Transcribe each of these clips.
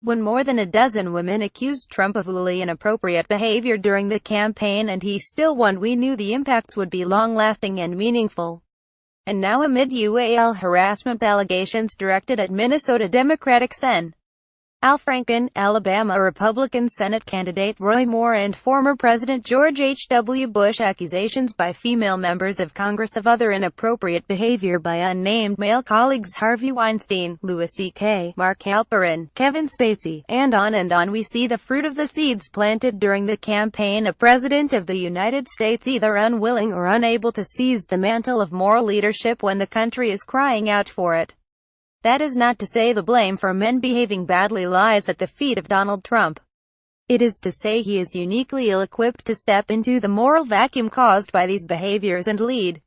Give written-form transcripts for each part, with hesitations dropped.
when more than a dozen women accused Trump of ually inappropriate behavior during the campaign and he still won. We knew the impacts would be long-lasting and meaningful. And now amid uall harassment allegations directed at Minnesota Democratic Sen. Al Franken, Alabama Republican Senate candidate Roy Moore and former President George H.W. Bush, accusations by female members of Congress of other inappropriate behavior by unnamed male colleagues Harvey Weinstein, Louis C.K., Mark Halperin, Kevin Spacey, and on we see the fruit of the seeds planted during the campaign. A president of the United States either unwilling or unable to seize the mantle of moral leadership when the country is crying out for it. That is not to say the blame for men behaving badly lies at the feet of Donald Trump. It is to say he is uniquely ill-equipped to step into the moral vacuum caused by these behaviors and lead.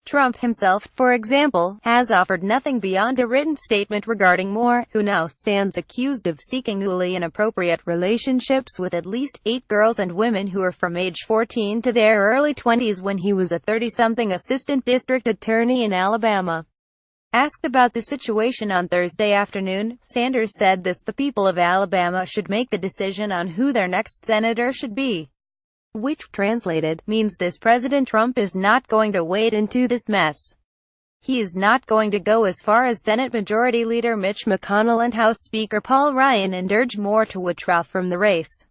Trump himself, for example, has offered nothing beyond a written statement regarding Moore, who now stands accused of seeking ually inappropriate relationships with at least 8 girls and women who are from age 14 to their early 20s when he was a 30-something assistant district attorney in Alabama. Asked about the situation on Thursday afternoon, Sanders said this: "The people of Alabama should make the decision on who their next senator should be." Which, translated, means this: President Trump is not going to wade into this mess. He is not going to go as far as Senate Majority Leader Mitch McConnell and House Speaker Paul Ryan and urge Moore to withdraw from the race.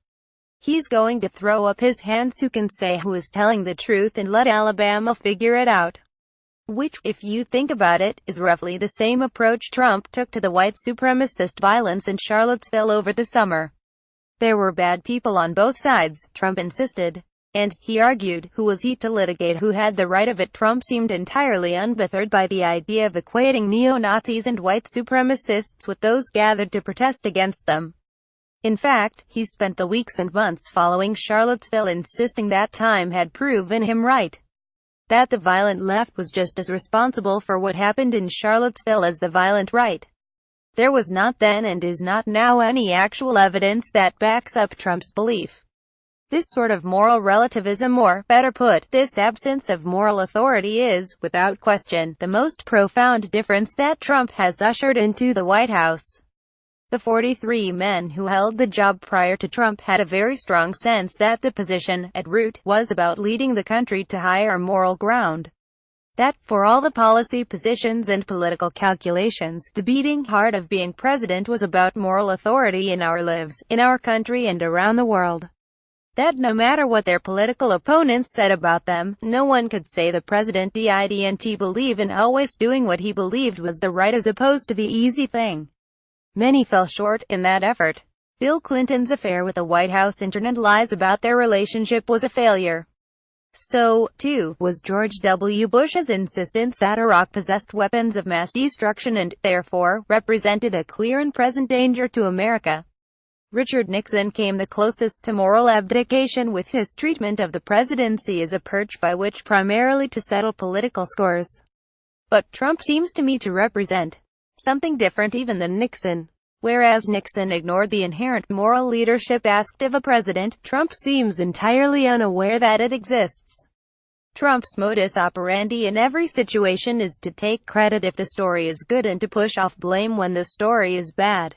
He's going to throw up his hands. Who can say who is telling the truth, and let Alabama figure it out. Which, if you think about it, is roughly the same approach Trump took to the white supremacist violence in Charlottesville over the summer. There were bad people on both sides, Trump insisted. And, he argued, who was he to litigate who had the right of it? Trump seemed entirely unbothered by the idea of equating neo-Nazis and white supremacists with those gathered to protest against them. In fact, he spent the weeks and months following Charlottesville insisting that time had proven him right. That the violent left was just as responsible for what happened in Charlottesville as the violent right. There was not then and is not now any actual evidence that backs up Trump's belief. This sort of moral relativism, or, better put, this absence of moral authority is, without question, the most profound difference that Trump has ushered into the White House. The 43 men who held the job prior to Trump had a very strong sense that the position, at root, was about leading the country to higher moral ground. That, for all the policy positions and political calculations, the beating heart of being president was about moral authority in our lives, in our country and around the world. That no matter what their political opponents said about them, no one could say the president didn't believe in always doing what he believed was the right as opposed to the easy thing. Many fell short in that effort. Bill Clinton's affair with the White House, internet lies about their relationship, was a failure. So, too, was George W. Bush's insistence that Iraq possessed weapons of mass destruction and, therefore, represented a clear and present danger to America. Richard Nixon came the closest to moral abdication with his treatment of the presidency as a perch by which primarily to settle political scores. But Trump seems to me to represent something different even than Nixon. Whereas Nixon ignored the inherent moral leadership asked of a president, Trump seems entirely unaware that it exists. Trump's modus operandi in every situation is to take credit if the story is good and to push off blame when the story is bad.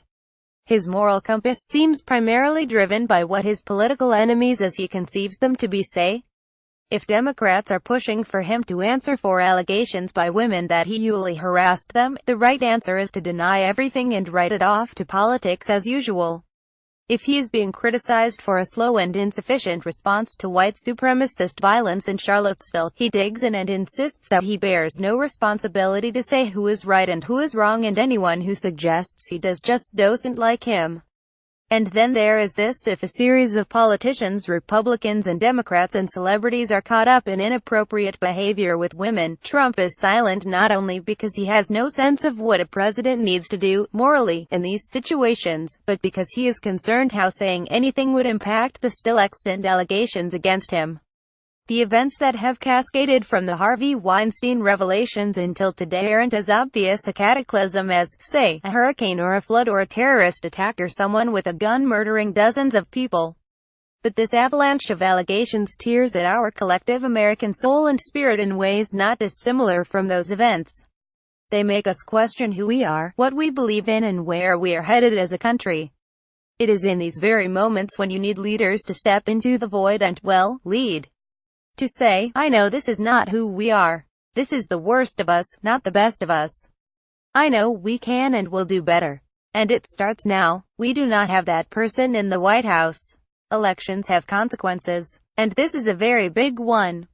His moral compass seems primarily driven by what his political enemies, as he conceives them to be, say. If Democrats are pushing for him to answer for allegations by women that he ually harassed them, the right answer is to deny everything and write it off to politics as usual. If he is being criticized for a slow and insufficient response to white supremacist violence in Charlottesville, he digs in and insists that he bears no responsibility to say who is right and who is wrong, and anyone who suggests he does just doesn't like him. And then there is this: if a series of politicians, Republicans and Democrats and celebrities are caught up in inappropriate behavior with women, Trump is silent not only because he has no sense of what a president needs to do, morally, in these situations, but because he is concerned how saying anything would impact the still extant allegations against him. The events that have cascaded from the Harvey Weinstein revelations until today aren't as obvious a cataclysm as, say, a hurricane or a flood or a terrorist attack or someone with a gun murdering dozens of people. But this avalanche of allegations tears at our collective American soul and spirit in ways not dissimilar from those events. They make us question who we are, what we believe in, and where we are headed as a country. It is in these very moments when you need leaders to step into the void and, well, lead. To say, I know this is not who we are. This is the worst of us, not the best of us. I know we can and will do better. And it starts now. We do not have that person in the White House. Elections have consequences. And this is a very big one.